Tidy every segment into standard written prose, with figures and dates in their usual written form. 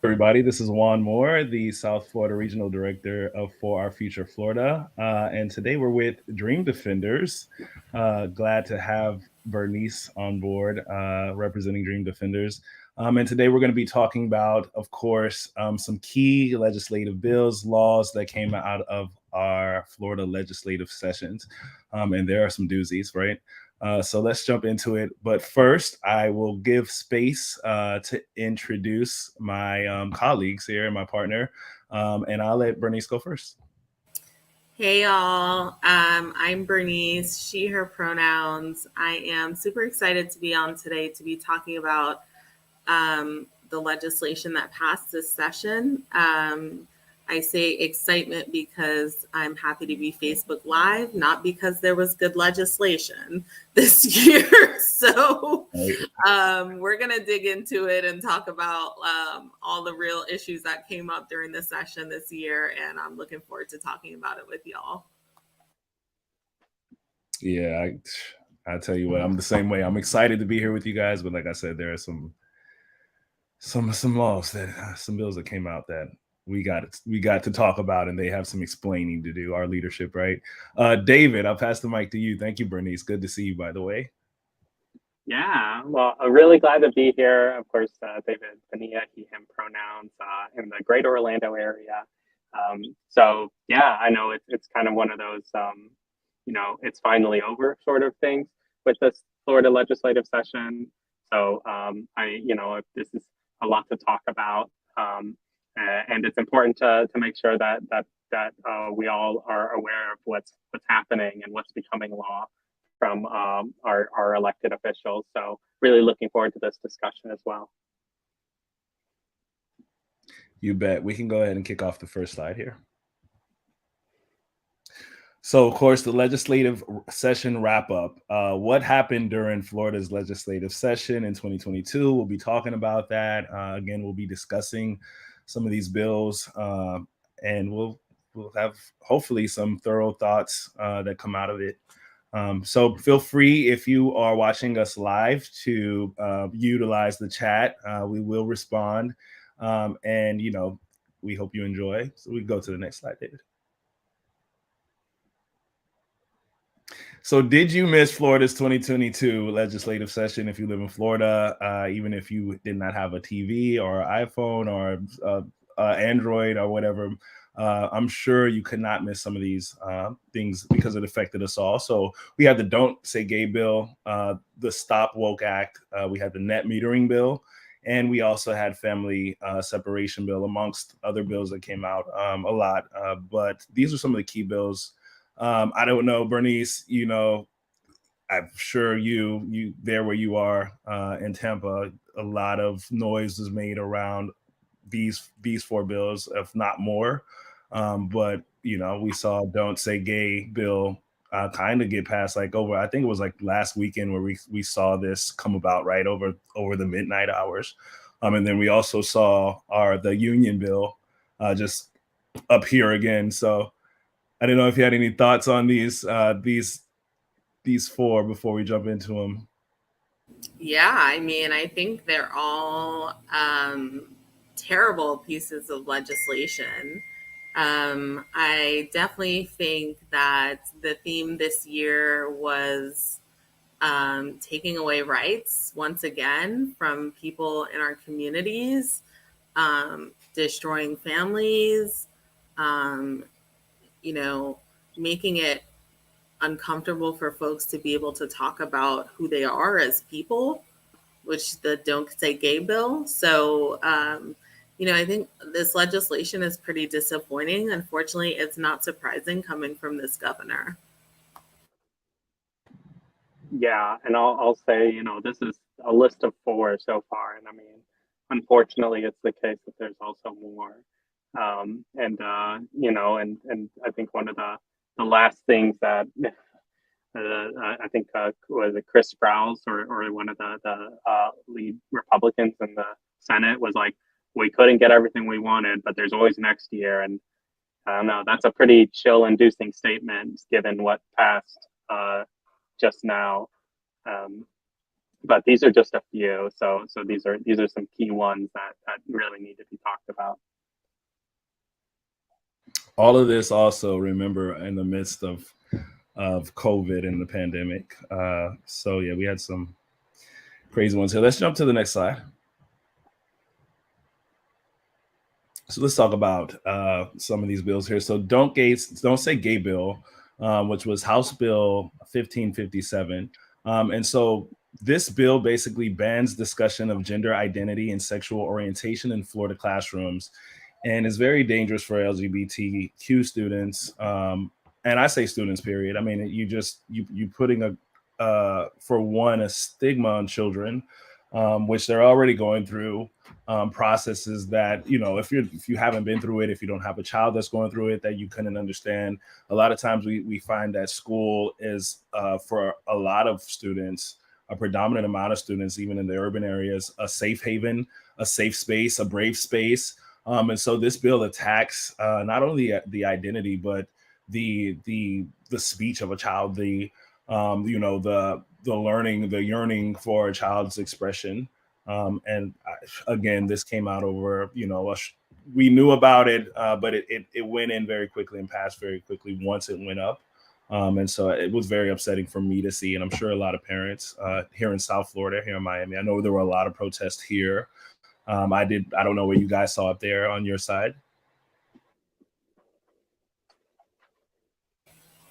Everybody, this is Juan Moore, the South Florida Regional Director of For Our Future Florida. And today we're with Dream Defenders. Glad to have Bernice on board representing Dream Defenders. And today we're going to be talking about, of course, some key legislative bills, laws that came out of our Florida legislative sessions. And there are some doozies, right? So let's jump into it. But first, I will give space to introduce my colleagues here and my partner. And I'll let Bernice go first. Hey y'all, I'm Bernice, she, her pronouns. I am super excited to be on today to be talking about the legislation that passed this session. I say excitement because I'm happy to be Facebook Live, not because there was good legislation this year. So we're going to dig into it and talk about all the real issues that came up during the session this year. And I'm looking forward to talking about it with y'all. Yeah, I tell you what, I'm the same way. I'm excited to be here with you guys, but like I said, there are some laws that some bills that came out that we got to talk about, and they have some explaining to do. Our leadership, right? David, I'll pass the mic to you. Thank you, Bernice. Good to see you, by the way. Yeah, well, I'm really glad to be here. Of course, David Bonilla, he, him pronouns in the greater Orlando area. So yeah, I know it's kind of one of those, it's finally over sort of things with this Florida legislative session. So this is a lot to talk about, and it's important to make sure that we all are aware of what's happening and what's becoming law from our elected officials. So really looking forward to this discussion as well. You bet. We can go ahead and kick off the first slide here. So, of course, the legislative session wrap up. What happened during Florida's legislative session in 2022? We'll be talking about that. Again, we'll be discussing some of these bills, and we'll have hopefully some thorough thoughts that come out of it. So feel free, if you are watching us live, to utilize the chat. We will respond, and we hope you enjoy. So we go to the next slide, David. So did you miss Florida's 2022 legislative session if you live in Florida, even if you did not have a TV or iPhone or Android or whatever? I'm sure you could not miss some of these things because it affected us all. So we had the Don't Say Gay bill, the Stop Woke Act, we had the net metering bill, and we also had family separation bill, amongst other bills that came out a lot. But these are some of the key bills. I don't know, Bernice, I'm sure you there where you are in Tampa, a lot of noise was made around these four bills, if not more. But we saw Don't Say Gay bill kind of get passed I think it was like last weekend where we saw this come about right over the midnight hours. And then we also saw the union bill just up here again. So I don't know if you had any thoughts on these four before we jump into them. Yeah, I mean, I think they're all terrible pieces of legislation. I definitely think that the theme this year was taking away rights once again from people in our communities, destroying families, making it uncomfortable for folks to be able to talk about who they are as people, which the Don't Say Gay bill. So, I think this legislation is pretty disappointing. Unfortunately, it's not surprising coming from this governor. Yeah, and I'll say, this is a list of four so far, and I mean, unfortunately, it's the case that there's also more. And I think one of the last things that I think was it Chris Sprouse or one of the lead Republicans in the Senate was like, we couldn't get everything we wanted, but there's always next year. And I don't know, that's a pretty chill-inducing statement given what passed just now. But these are just a few. So these are some key ones that really need to be talked all of this also, remember, in the midst of COVID and the pandemic. So yeah, we had some crazy ones here. Let's jump to the next slide. So let's talk about some of these bills here. So don't say gay bill, which was House Bill 1557. And so this bill basically bans discussion of gender identity and sexual orientation in Florida classrooms, and is very dangerous for LGBTQ students. And I say students, period. I mean, you putting for one, a stigma on children, which they're already going through processes that, if you haven't been through it, if you don't have a child that's going through it, that you couldn't understand. A lot of times we find that school is for a lot of students, a predominant amount of students, even in the urban areas, a safe haven, a safe space, a brave space. And so this bill attacks not only the identity, but the speech of a child, the learning, the yearning for a child's expression. Again, this came out over, we knew about it, but it went in very quickly and passed very quickly once it went up. And so it was very upsetting for me to see, and I'm sure a lot of parents here in South Florida, here in Miami. I know there were a lot of protests here. I don't know what you guys saw up there on your side.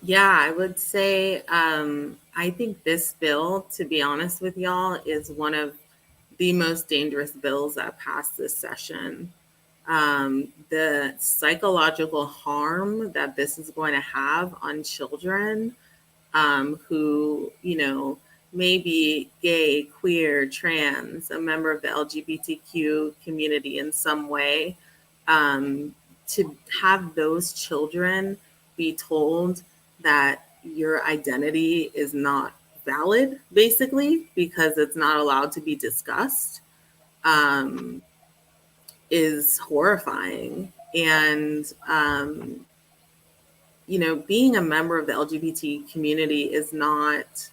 Yeah, I would say I think this bill, to be honest with y'all, is one of the most dangerous bills that passed this session. The psychological harm that this is going to have on children who, may be gay, queer, trans, a member of the LGBTQ community in some way, to have those children be told that your identity is not valid, basically, because it's not allowed to be discussed, is horrifying. And, being a member of the LGBT community is not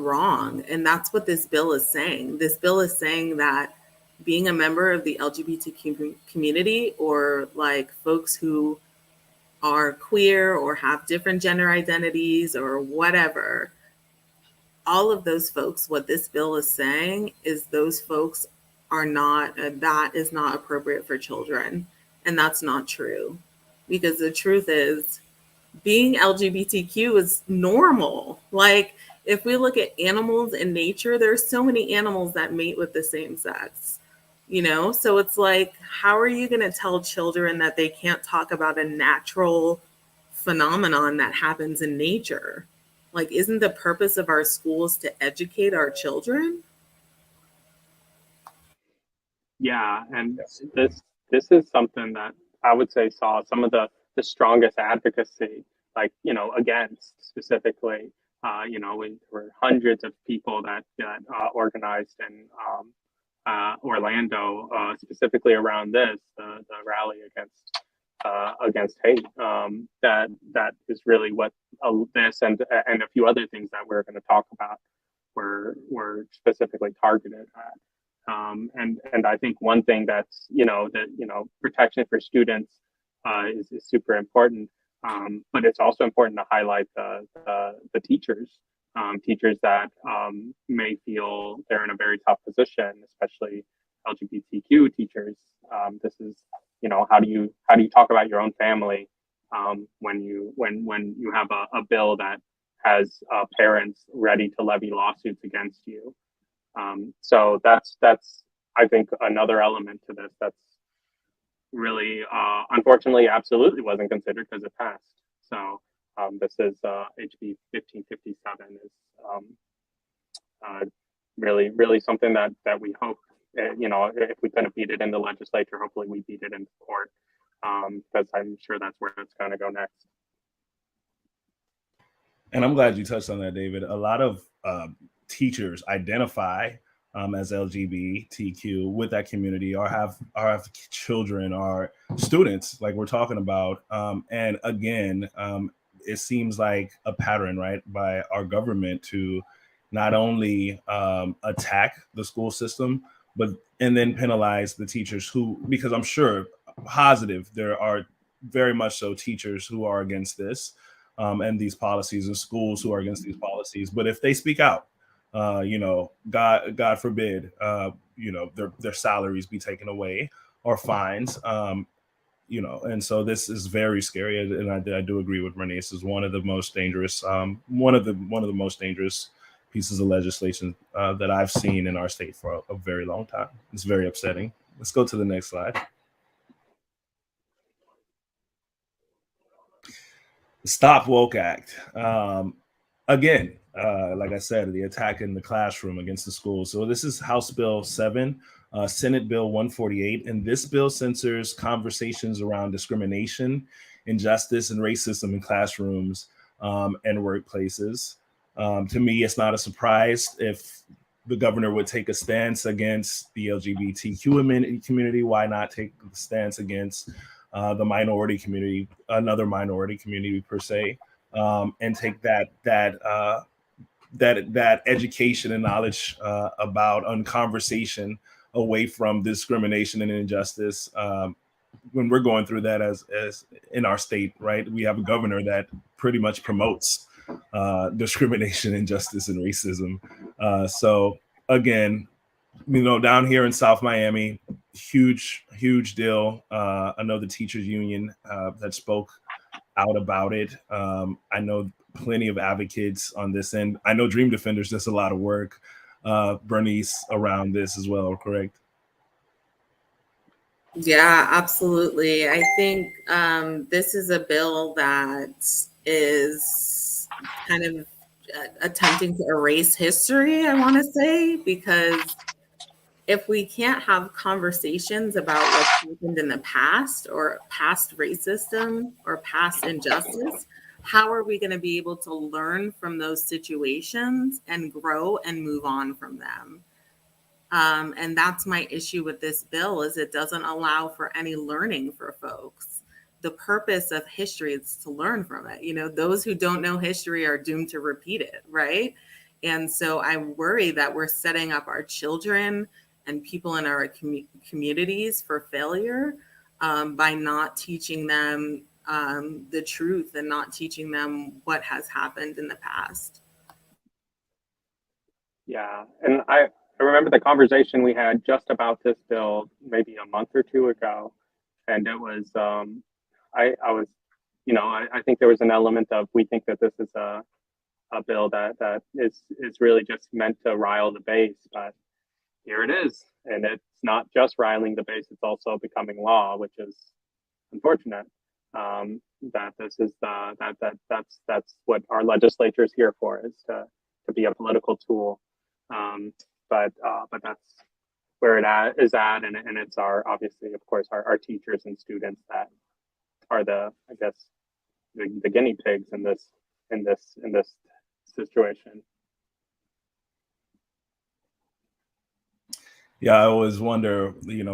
wrong. And that's what this bill is saying. This bill is saying that being a member of the LGBT community, or like folks who are queer or have different gender identities or whatever, all of those folks, what this bill is saying is those folks are not, that is not appropriate for children. And that's not true, because the truth is being LGBTQ is normal. Like, if we look at animals in nature, there's so many animals that mate with the same sex. So it's like, how are you going to tell children that they can't talk about a natural phenomenon that happens in nature? Like, isn't the purpose of our schools to educate our children? Yeah, and this is something that I would say saw some of the strongest advocacy, like, against specifically. There were hundreds of people that organized in Orlando, specifically around the rally against hate. That is really what this and a few other things that we're going to talk about were specifically targeted at. And I think one thing that's protection for students is super important. But it's also important to highlight the teachers. Teachers that may feel they're in a very tough position, especially LGBTQ teachers. This is, how do you talk about your own family when you have a bill that has parents ready to levy lawsuits against you? So that's I think another element to this that's really unfortunately absolutely wasn't considered because it passed. So this is HB 1557 is really something that we hope, if we couldn't beat it in the legislature, hopefully we beat it in court, because I'm sure that's where it's going to go next. And I'm glad you touched on that, David. A lot of teachers identify as LGBTQ with that community, or have children or students like we're talking about. And again, it seems like a pattern, right, by our government to not only attack the school system, and then penalize the teachers who, because I'm sure positive. There are very much so teachers who are against this and these policies, and schools who are against these policies. But if they speak out, God forbid, their salaries be taken away or fines. And so this is very scary, and I do agree with Bernice. Is one of the most dangerous, one of the most dangerous pieces of legislation that I've seen in our state for a very long time. It's very upsetting. Let's go to the next slide. Stop Woke Act. Again, like I said, the attack in the classroom against the schools. So this is House Bill 7, Senate Bill 148, and this bill censors conversations around discrimination, injustice, and racism in classrooms and workplaces. To me, it's not a surprise if the governor would take a stance against the LGBTQ community. Why not take a stance against the minority community, another minority community per se, and take that education and knowledge about conversation away from discrimination and injustice. When we're going through that as in our state, right? We have a governor that pretty much promotes discrimination, injustice, and racism. So again, down here in South Miami, huge deal. I know the teachers union that spoke out about it. I know plenty of advocates on this end. I know Dream Defenders does a lot of work, Bernice, around this as well, correct? Yeah, absolutely. I think this is a bill that is kind of attempting to erase history, I want to say, because if we can't have conversations about what's happened in the past or past racism or past injustice, how are we going to be able to learn from those situations and grow and move on from them? And that's my issue with this bill, is it doesn't allow for any learning for folks. The purpose of history is to learn from it. Those who don't know history are doomed to repeat it, right? And so I worry that we're setting up our children and people in our communities for failure by not teaching them the truth and not teaching them what has happened in the past. Yeah, and I remember the conversation we had just about this bill maybe a month or two ago, and it was I was, I think there was an element of, we think that this is a bill that is really just meant to rile the base, but here it is, and it's not just riling the base; it's also becoming law, which is unfortunate. That this is that's what our legislature is here for, is to be a political tool. But that's where it is at, and it's obviously, of course, our teachers and students that are the guinea pigs in this situation. Yeah, I always wonder,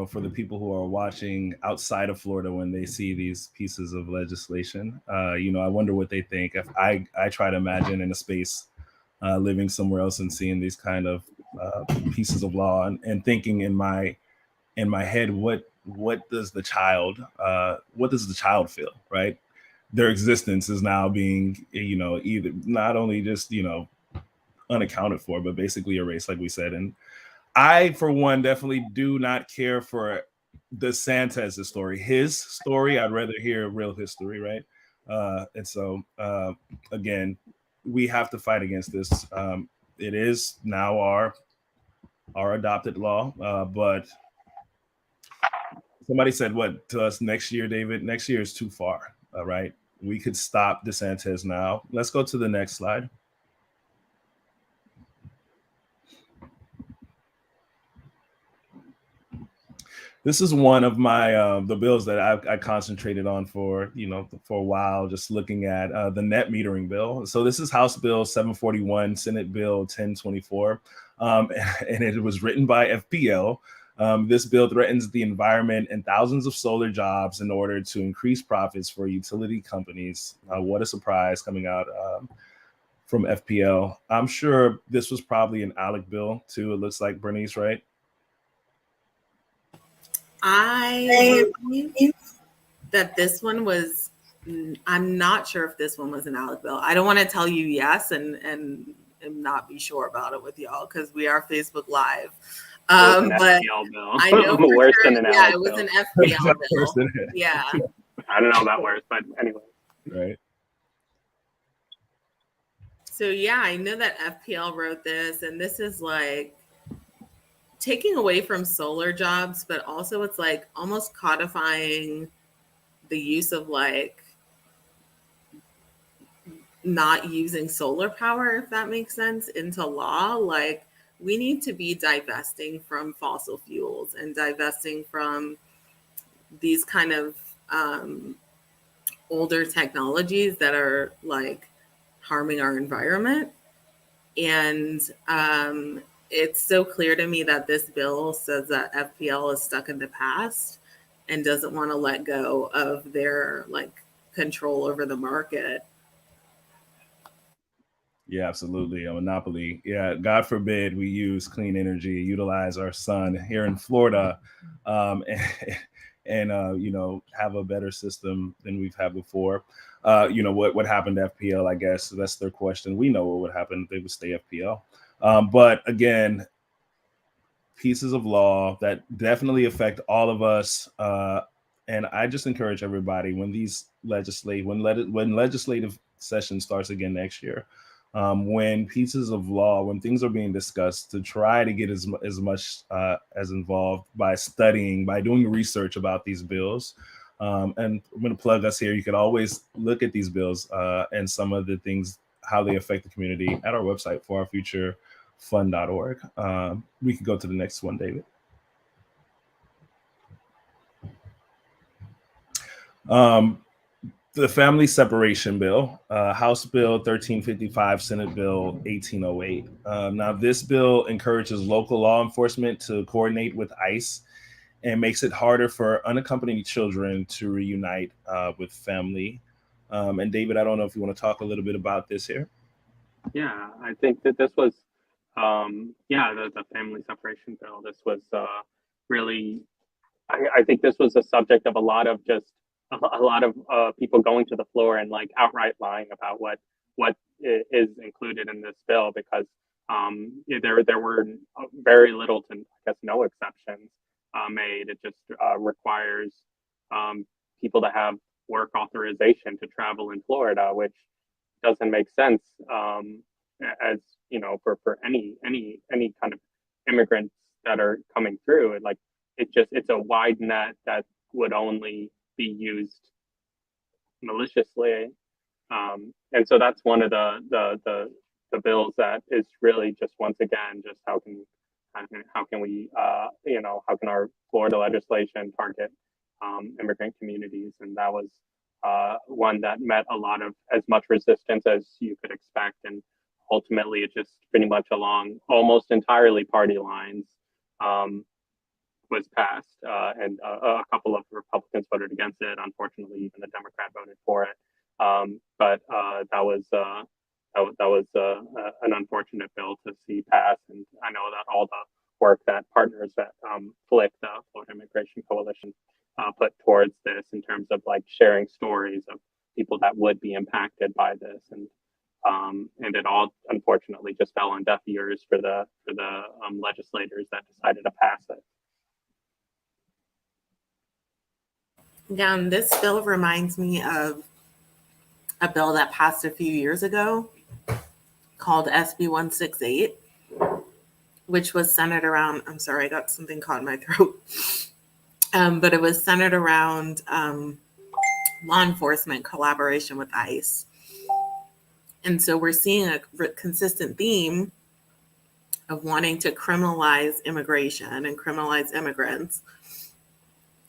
for the people who are watching outside of Florida when they see these pieces of legislation, I wonder what they think. If I try to imagine in a space living somewhere else and seeing these kind of pieces of law and thinking in my head, what does the child feel, right? Their existence is now being, either not only just, unaccounted for, but basically erased, like we said. And I, for one, definitely do not care for DeSantis' story. His story, I'd rather hear real history, right? And so, again, we have to fight against this. It is now our adopted law, but somebody said what to us next year, David? Next year is too far, right? We could stop DeSantis now. Let's go to the next slide. This is one of my the bills that I concentrated on for a while, just looking at the net metering bill. So this is House Bill 741, Senate Bill 1024, and it was written by FPL. This bill threatens the environment and thousands of solar jobs in order to increase profits for utility companies. What a surprise coming out from FPL. I'm sure this was probably an ALEC bill too. It looks like, Bernice, right? I believe that this one was, I'm not sure if this one was an ALEC bill. I don't want to tell you yes and not be sure about it with y'all because we are Facebook Live. An But FPL bill. I know for Worse sure, than an yeah, ALEC it was bill. an FPL Worse bill. than it. Yeah. I don't know about worse, but anyway. Right. So yeah, I know that FPL wrote this, and this is like taking away from solar jobs, but also it's like almost codifying the use of like not using solar power, if that makes sense, into law. Like we need to be divesting from fossil fuels and divesting from these kind of older technologies that are like harming our environment. And it's so clear to me that this bill says that FPL is stuck in the past and doesn't want to let go of their like control over the market. Yeah, absolutely. A monopoly. Yeah, God forbid we use clean energy, utilize our sun here in Florida, and you know, have a better system than we've had before. You know what happened to FPL? I guess that's their question. We know what would happen. They would stay FPL. But again, pieces of law that definitely affect all of us. And I just encourage everybody when these when legislative session starts again next year, when pieces of law, when things are being discussed, to try to get as much as involved by studying, by doing research about these bills. And I'm going to plug us here. You can always look at these bills and some of the things, how they affect the community at our website, fund.org. We can go to the next one, David. The Family Separation Bill, House Bill 1355, Senate Bill 1808. Now, this bill encourages local law enforcement to coordinate with ICE and makes it harder for unaccompanied children to reunite with family. And David, I don't know if you want to talk a little bit about this here. Yeah, I think that this was, the family separation bill. This was really, I think this was a subject of a lot of people going to the floor and like outright lying about what is included in this bill, because there were very little to, I guess, no exceptions made. It just requires people to have work authorization to travel in Florida, which doesn't make sense, as you know, for any kind of immigrants that are coming through. Like it's a wide net that would only be used maliciously, and so that's one of the bills that is really just, once again, just how can we how can our Florida legislation target immigrant communities. And that was one that met a lot of as much resistance as you could expect, and ultimately it just pretty much along almost entirely party lines was passed, and a couple of Republicans voted against it. Unfortunately, even the Democrat voted for it. But that was an unfortunate bill to see pass. And I know that all the work that partners at FLIC, the Florida Immigration Coalition, put towards this in terms of like sharing stories of people that would be impacted by this, and it all unfortunately just fell on deaf ears for the legislators that decided to pass it. Yeah, and this bill reminds me of a bill that passed a few years ago called SB 168, which was centered around, I'm sorry, I got something caught in my throat. But it was centered around law enforcement collaboration with ICE. And so we're seeing a consistent theme of wanting to criminalize immigration and criminalize immigrants,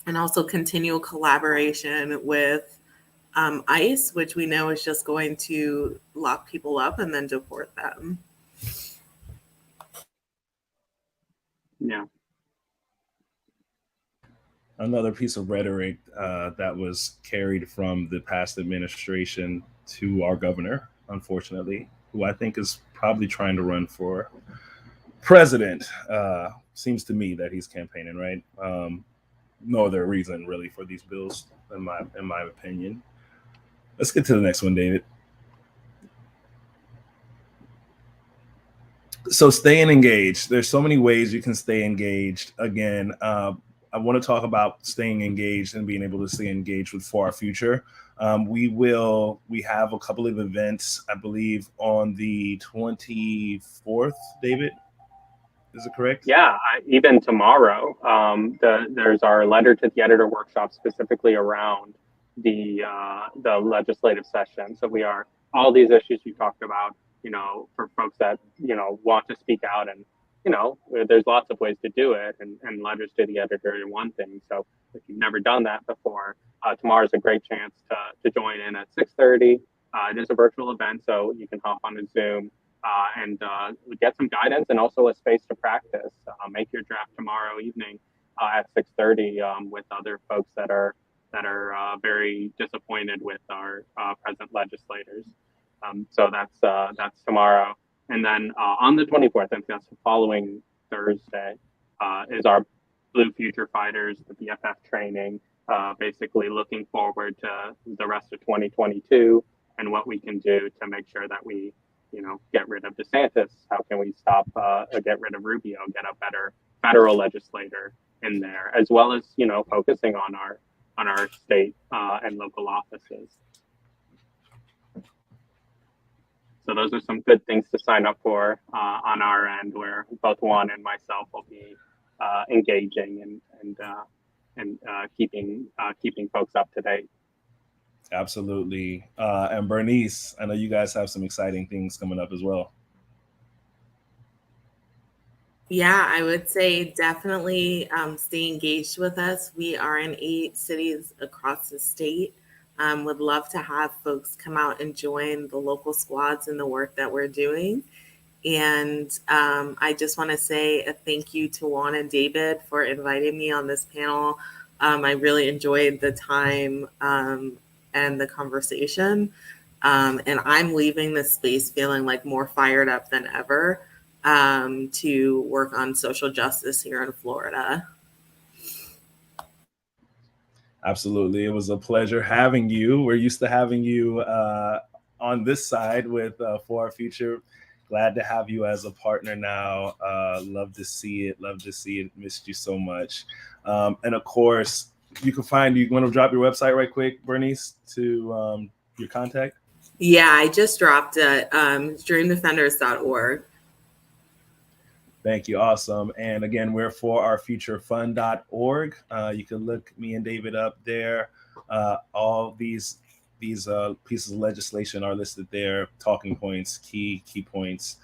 and also continual collaboration with ICE, which we know is just going to lock people up and then deport them. Yeah. Another piece of rhetoric that was carried from the past administration to our governor, unfortunately, who I think is probably trying to run for president. Seems to me that he's campaigning, right? no other reason really for these bills, in my opinion. Let's get to the next one, David. So staying engaged. There's so many ways you can stay engaged. Again, I want to talk about staying engaged and being able to stay engaged with For Our Future. We have a couple of events, I believe, on the 24th. David, is it correct? Yeah, even tomorrow. There's our letter to the editor workshop specifically around the legislative session. So we are all these issues you talked about. For folks that want to speak out, and there's lots of ways to do it, and letters to the editor is one thing. So if you've never done that before, tomorrow is a great chance to join in at 6:30. It is a virtual event, so you can hop on a Zoom and get some guidance and also a space to practice. Make your draft tomorrow evening at 6:30 with other folks that are very disappointed with our present legislators. So that's tomorrow, and then on the 24th, I think that's the following Thursday, is our Blue Future Fighters, the BFF training. Basically, looking forward to the rest of 2022 and what we can do to make sure that we get rid of DeSantis. How can we stop get rid of Rubio? Get a better federal legislator in there, as well as focusing on our state and local offices. So those are some good things to sign up for on our end, where both Juan and myself will be engaging and keeping folks up to date. Absolutely. And Bernice, I know you guys have some exciting things coming up as well. Yeah, I would say definitely stay engaged with us. We are in 8 cities across the state. Would love to have folks come out and join the local squads and the work that we're doing. And I just want to say a thank you to Juan and David for inviting me on this panel. I really enjoyed the time and the conversation. And I'm leaving this space feeling like more fired up than ever to work on social justice here in Florida. Absolutely. It was a pleasure having you. We're used to having you on this side with For Our Future. Glad to have you as a partner now. Love to see it. Missed you so much. And of course, you want to drop your website right quick, Bernice, to your contact? Yeah, I just dropped it. DreamDefenders.org. Thank you. Awesome. And again, we're forourfuturefund.org. You can look me and David up there. All these pieces of legislation are listed there, talking points, key points,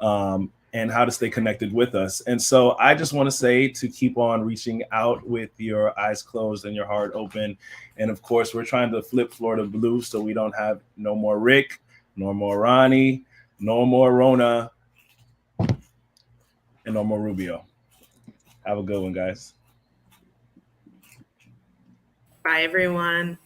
and how to stay connected with us. And so I just want to say to keep on reaching out with your eyes closed and your heart open. And of course, we're trying to flip Florida blue so we don't have no more Rick, no more Ronnie, no more Rona, and no more Rubio. Have a good one, guys. Bye, everyone.